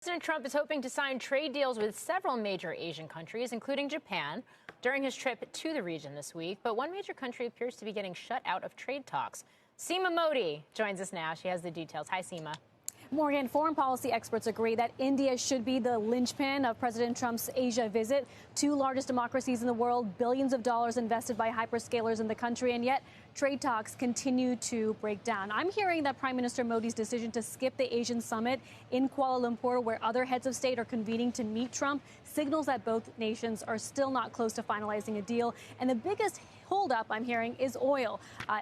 President Trump is hoping to sign trade deals with several major Asian countries, including Japan, during his trip to the region this week. But one major country appears to be getting shut out of trade talks. Seema Modi joins us now. She has the details. Hi, Seema. Morgan, foreign policy experts agree that India should be the linchpin of President Trump's Asia visit. Two largest democracies in the world, billions of dollars invested by hyperscalers in the country, and yet trade talks continue to break down. I'm hearing that Prime Minister Modi's decision to skip the Asian summit in Kuala Lumpur, where other heads of state are convening to meet Trump, signals that both nations are still not close to finalizing a deal. And the biggest holdup I'm hearing is oil.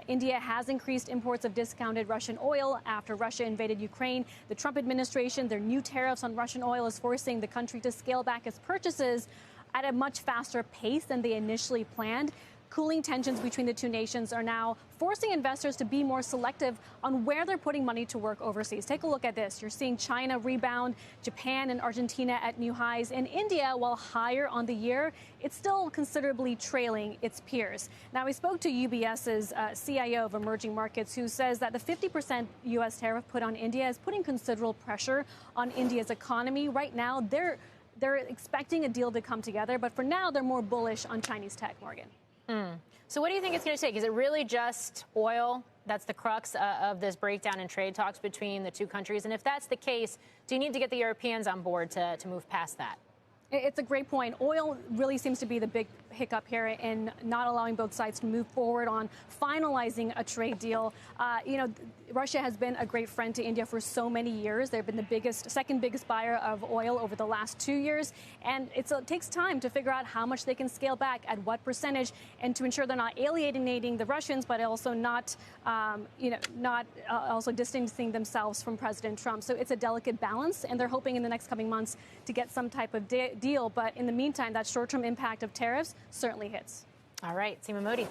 India has increased imports of discounted Russian oil after Russia invaded Ukraine. The Trump administration, their new tariffs on Russian oil is forcing the country to scale back its purchases at a much faster pace than they initially planned. Cooling tensions between the two nations are now forcing investors to be more selective on where they're putting money to work overseas. Take a look at this. You're seeing China rebound, Japan and Argentina at new highs, and India, while higher on the year, it's still considerably trailing its peers. Now, we spoke to UBS's CIO of emerging markets, who says that the 50% U.S. tariff put on India is putting considerable pressure on India's economy. Right now, they're expecting a deal to come together, but for now, they're more bullish on Chinese tech, Morgan. So what do you think it's going to take? Is it really just oil that's the crux of this breakdown in trade talks between the two countries? And if that's the case, do you need to get the Europeans on board to move past that? It's a great point. Oil really seems to be the big hiccup here in not allowing both sides to move forward on finalizing a trade deal. Russia has been a great friend to India for so many years. They've been the second biggest buyer of oil over the last 2 years. And it takes time to figure out how much they can scale back, at what percentage, and to ensure they're not alienating the Russians, but also not also distancing themselves from President Trump. So it's a delicate balance, and they're hoping in the next coming months to get some type of deal. But in the meantime, that short-term impact of tariffs certainly hits. All right, Seema Modi.